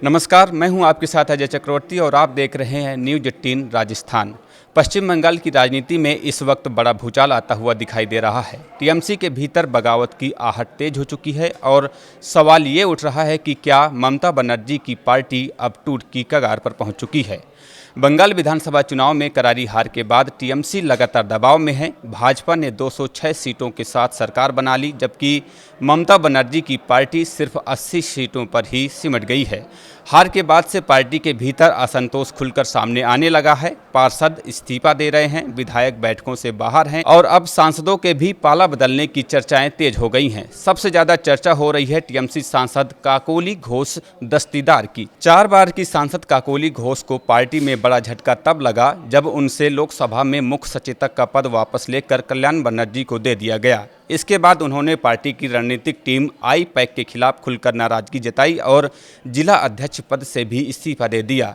नमस्कार, मैं हूं आपके साथ अजय चक्रवर्ती और आप देख रहे हैं न्यूज़ 18 राजस्थान। पश्चिम बंगाल की राजनीति में इस वक्त बड़ा भूचाल आता हुआ दिखाई दे रहा है। टीएमसी के भीतर बगावत की आहट तेज हो चुकी है और सवाल ये उठ रहा है कि क्या ममता बनर्जी की पार्टी अब टूट की कगार पर पहुंच चुकी है। बंगाल विधानसभा चुनाव में करारी हार के बाद टीएमसी लगातार दबाव में है। भाजपा ने 206 सीटों के साथ सरकार बना ली, जबकि ममता बनर्जी की पार्टी सिर्फ 80 सीटों पर ही सिमट गई है। हार के बाद से पार्टी के भीतर असंतोष खुलकर सामने आने लगा है। पार्षद इस्तीफा दे रहे हैं, विधायक बैठकों से बाहर हैं और अब सांसदों के भी पाला बदलने की चर्चाएं तेज हो गई हैं। सबसे ज्यादा चर्चा हो रही है टीएमसी सांसद काकोली घोष दस्तीदार की। 4 बार की सांसद काकोली घोष को पार्टी में बड़ा झटका तब लगा जब उनसे लोकसभा में मुख्य सचेतक का पद वापस लेकर कल्याण बनर्जी को दे दिया गया। इसके बाद उन्होंने पार्टी की रणनीतिक टीम आई पैक के खिलाफ खुलकर नाराजगी जताई और जिला अध्यक्ष पद से भी इस्तीफा दे दिया।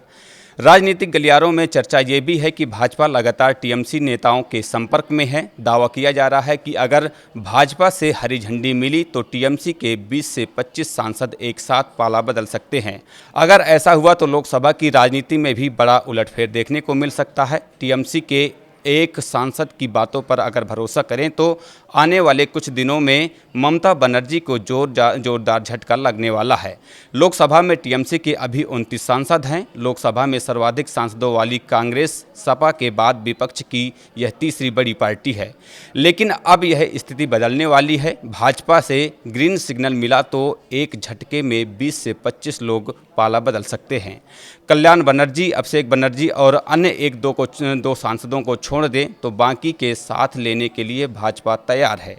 राजनीतिक गलियारों में चर्चा ये भी है कि भाजपा लगातार टीएमसी नेताओं के संपर्क में है। दावा किया जा रहा है कि अगर भाजपा से हरी झंडी मिली तो टीएमसी के 20 से 25 सांसद एक साथ पाला बदल सकते हैं। अगर ऐसा हुआ तो लोकसभा की राजनीति में भी बड़ा उलटफेर देखने को मिल सकता है। टीएमसी के एक सांसद की बातों पर अगर भरोसा करें तो आने वाले कुछ दिनों में ममता बनर्जी को जोरदार झटका लगने वाला है। लोकसभा में टीएमसी के अभी 29 सांसद हैं। लोकसभा में सर्वाधिक सांसदों वाली कांग्रेस सपा के बाद विपक्ष की यह तीसरी बड़ी पार्टी है, लेकिन अब यह स्थिति बदलने वाली है। भाजपा से ग्रीन सिग्नल मिला तो एक झटके में 20 से 25 लोग पाला बदल सकते हैं। कल्याण बनर्जी, अभिषेक बनर्जी और अन्य एक दो सांसदों को छोड़ दें तो बाकी के साथ लेने के लिए भाजपा तैयार है।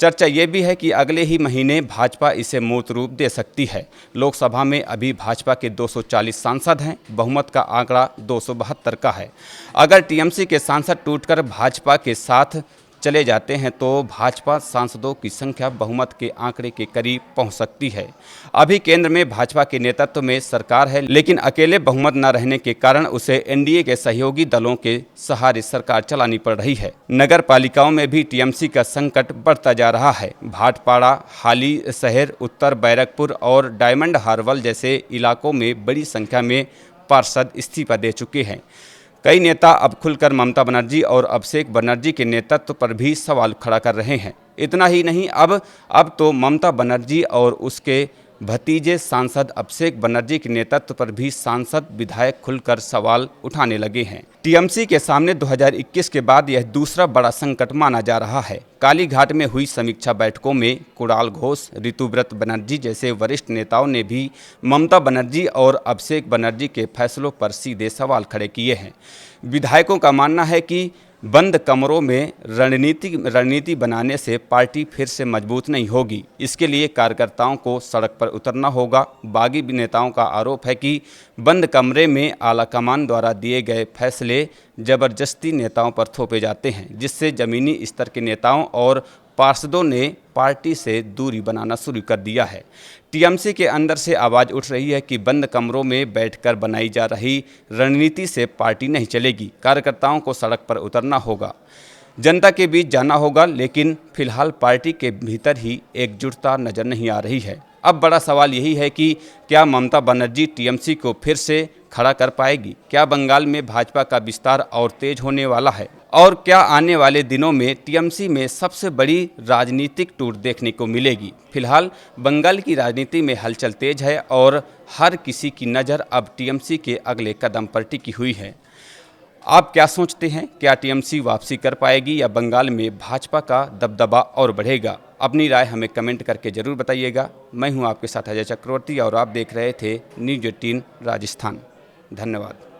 चर्चा ये भी है कि अगले ही महीने भाजपा इसे मूर्त रूप दे सकती है। लोकसभा में अभी भाजपा के 240 सांसद हैं। बहुमत का आंकड़ा 272 का है। अगर टीएमसी के सांसद टूटकर भाजपा के साथ चले जाते हैं तो भाजपा सांसदों की संख्या बहुमत के आंकड़े के करीब पहुंच सकती है। अभी केंद्र में भाजपा के नेतृत्व में सरकार है, लेकिन अकेले बहुमत न रहने के कारण उसे एनडीए के सहयोगी दलों के सहारे सरकार चलानी पड़ रही है। नगर पालिकाओं में भी टीएमसी का संकट बढ़ता जा रहा है। भाटपाड़ा, हाली शहर, उत्तर बैरकपुर और डायमंड हार्बर जैसे इलाकों में बड़ी संख्या में पार्षद इस्तीफा दे चुके हैं। कई नेता अब खुलकर ममता बनर्जी और अभिषेक बनर्जी के नेतृत्व पर भी सवाल खड़ा कर रहे हैं। इतना ही नहीं, अब तो ममता बनर्जी और उसके भतीजे सांसद अभिषेक बनर्जी के नेतृत्व पर भी सांसद विधायक खुलकर सवाल उठाने लगे हैं। टीएमसी के सामने 2021 के बाद यह दूसरा बड़ा संकट माना जा रहा है। कालीघाट में हुई समीक्षा बैठकों में कुणाल घोष, ऋतुव्रत बनर्जी जैसे वरिष्ठ नेताओं ने भी ममता बनर्जी और अभिषेक बनर्जी के फैसलों पर सीधे सवाल खड़े किए हैं। विधायकों का मानना है कि बंद कमरों में रणनीति बनाने से पार्टी फिर से मजबूत नहीं होगी। इसके लिए कार्यकर्ताओं को सड़क पर उतरना होगा। बागी नेताओं का आरोप है कि बंद कमरे में आलाकमान द्वारा दिए गए फैसले जबरदस्ती नेताओं पर थोपे जाते हैं, जिससे जमीनी स्तर के नेताओं और पार्षदों ने पार्टी से दूरी बनाना शुरू कर दिया है। टीएमसी के अंदर से आवाज़ उठ रही है कि बंद कमरों में बैठकर बनाई जा रही रणनीति से पार्टी नहीं चलेगी। कार्यकर्ताओं को सड़क पर उतरना होगा, जनता के बीच जाना होगा, लेकिन फिलहाल पार्टी के भीतर ही एकजुटता नज़र नहीं आ रही है। अब बड़ा सवाल यही है कि क्या ममता बनर्जी टीएमसी को फिर से खड़ा कर पाएगी? क्या बंगाल में भाजपा का विस्तार और तेज होने वाला है? और क्या आने वाले दिनों में टीएमसी में सबसे बड़ी राजनीतिक टूट देखने को मिलेगी? फिलहाल बंगाल की राजनीति में हलचल तेज है और हर किसी की नज़र अब टीएमसी के अगले कदम पर टिकी हुई है। आप क्या सोचते हैं? क्या टीएमसी वापसी कर पाएगी या बंगाल में भाजपा का दबदबा और बढ़ेगा? अपनी राय हमें कमेंट करके ज़रूर बताइएगा। मैं हूं आपके साथ अजय चक्रवर्ती और आप देख रहे थे न्यूज़ 18 राजस्थान। धन्यवाद।